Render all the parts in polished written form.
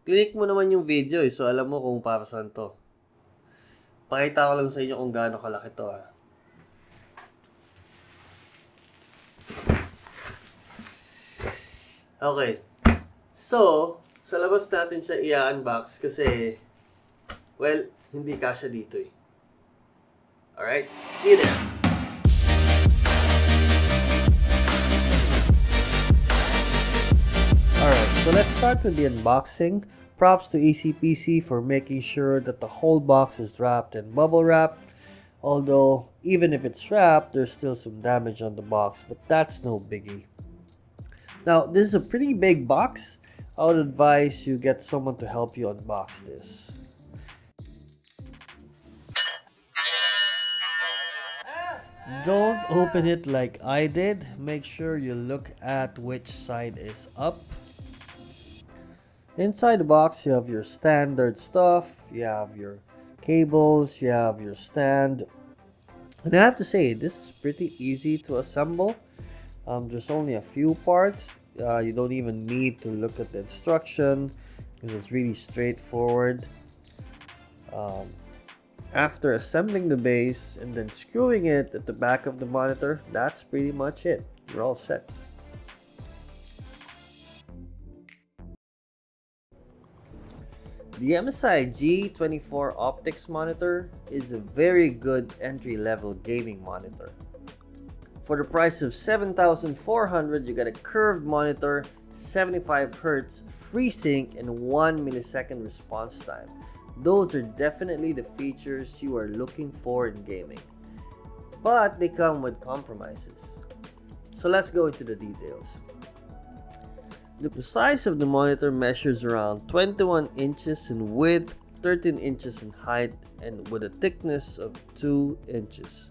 Click mo naman yung video so alam mo kung para saan to. Pakita ko lang sa inyo kung gaano kalaki to Okay. So, sa labas natin siya i-unbox kasi, well, hindi kasya dito Alright? See you there! Alright, so let's start with the unboxing. Props to ECPC for making sure that the whole box is wrapped in bubble wrap. Although, even if it's wrapped, there's still some damage on the box, but that's no biggie. Now, this is a pretty big box. I would advise you get someone to help you unbox this. Don't open it like I did. Make sure you look at which side is up. Inside the box, you have your standard stuff. You have your cables, you have your stand. And I have to say, this is pretty easy to assemble. There's only a few parts. You don't even need to look at the instruction because it's really straightforward. After assembling the base and then screwing it at the back of the monitor, that's pretty much it. You're all set. The MSI G24 Optix monitor is a very good entry-level gaming monitor. For the price of $7,400, you get a curved monitor, 75 Hz, FreeSync, and 1 millisecond response time. Those are definitely the features you are looking for in gaming. But they come with compromises. So let's go into the details. The size of the monitor measures around 21 inches in width, 13 inches in height, and with a thickness of 2 inches.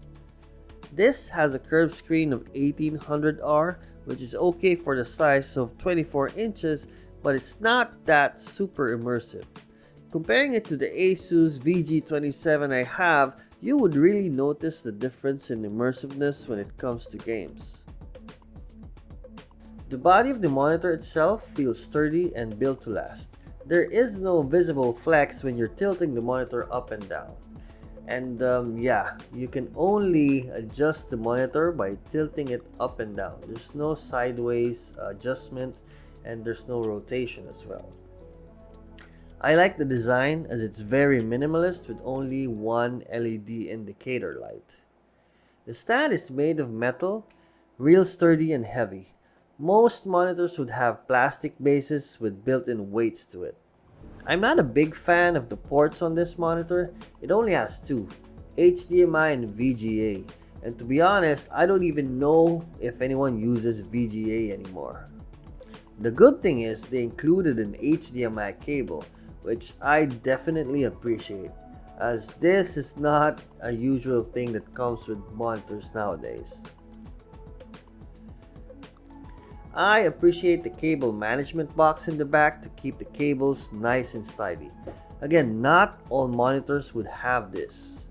This has a curved screen of 1800R, which is okay for the size of 24 inches, but it's not that super immersive. Comparing it to the Asus VG27 I have, you would really notice the difference in immersiveness when it comes to games. The body of the monitor itself feels sturdy and built to last. There is no visible flex when you're tilting the monitor up and down. And yeah, you can only adjust the monitor by tilting it up and down. There's no sideways adjustment and there's no rotation as well. I like the design as it's very minimalist with only one LED indicator light. The stand is made of metal, real sturdy and heavy. Most monitors would have plastic bases with built-in weights to it. I'm not a big fan of the ports on this monitor. It only has two, HDMI and VGA. And to be honest, I don't even know if anyone uses VGA anymore. The good thing is they included an HDMI cable, which I definitely appreciate, as this is not a usual thing that comes with monitors nowadays. I appreciate the cable management box in the back to keep the cables nice and tidy. Again, not all monitors would have this.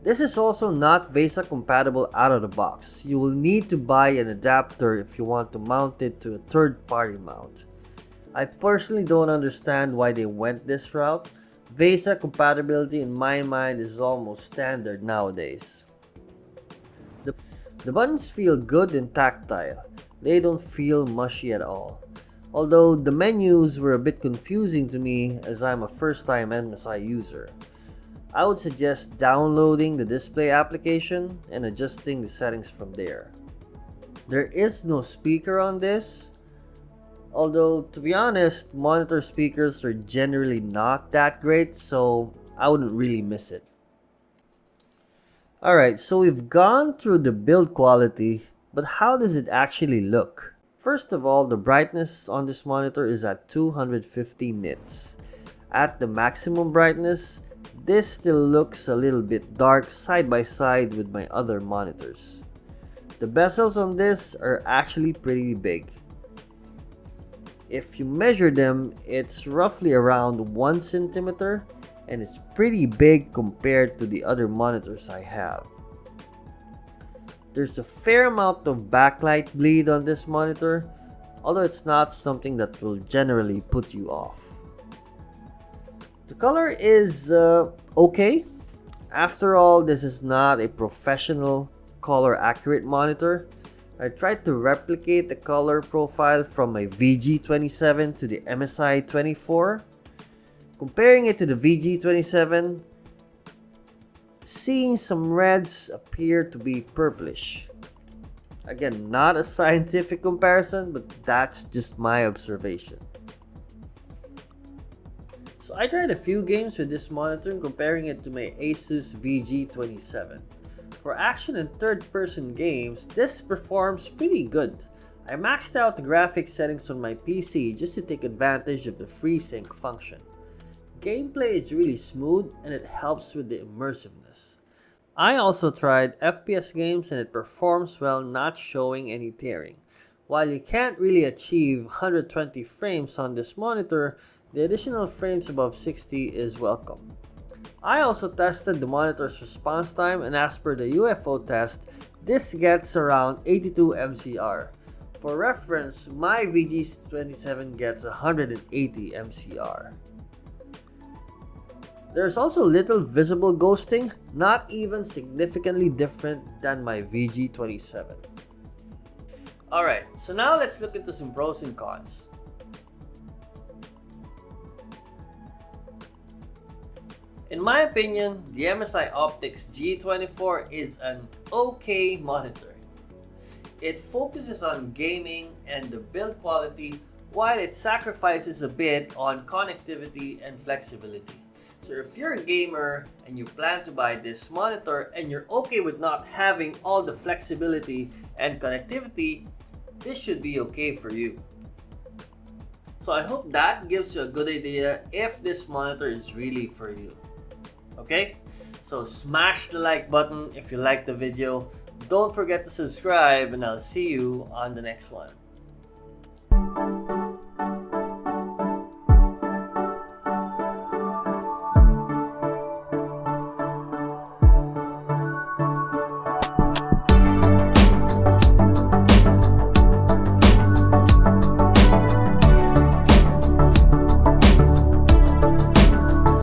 This is also not VESA compatible out of the box. You will need to buy an adapter if you want to mount it to a third-party mount. I personally don't understand why they went this route. VESA compatibility in my mind is almost standard nowadays. The buttons feel good and tactile. They don't feel mushy at all. Although the menus were a bit confusing to me as I'm a first-time MSI user. I would suggest downloading the display application and adjusting the settings from there. There is no speaker on this. Although, to be honest, monitor speakers are generally not that great, so I wouldn't really miss it. Alright, so we've gone through the build quality, but how does it actually look? First of all, the brightness on this monitor is at 250 nits. At the maximum brightness, this still looks a little bit dark side by side with my other monitors. The bezels on this are actually pretty big. If you measure them, it's roughly around 1 centimeter, and it's pretty big compared to the other monitors I have. There's a fair amount of backlight bleed on this monitor, although it's not something that will generally put you off. The color is okay. After all, this is not a professional color accurate monitor. I tried to replicate the color profile from my VG27 to the MSI 24. Comparing it to the VG27, seeing some reds appear to be purplish. Again, not a scientific comparison, but that's just my observation. So I tried a few games with this monitor comparing it to my Asus VG27. For action and third-person games, this performs pretty good. I maxed out the graphics settings on my PC just to take advantage of the FreeSync function. Gameplay is really smooth and it helps with the immersiveness. I also tried FPS games and it performs well, not showing any tearing. While you can't really achieve 120 frames on this monitor, the additional frames above 60 is welcome. I also tested the monitor's response time, and as per the UFO test, this gets around 82 MCR. For reference, my VG27 gets 180 MCR. There's also little visible ghosting, not even significantly different than my VG27. Alright, so now let's look into some pros and cons. In my opinion, the MSI Optix G24 is an okay monitor. It focuses on gaming and the build quality while it sacrifices a bit on connectivity and flexibility. So if you're a gamer and you plan to buy this monitor and you're okay with not having all the flexibility and connectivity, this should be okay for you. So I hope that gives you a good idea if this monitor is really for you. Okay, so smash the like button if you liked the video. Don't forget to subscribe and I'll see you on the next one.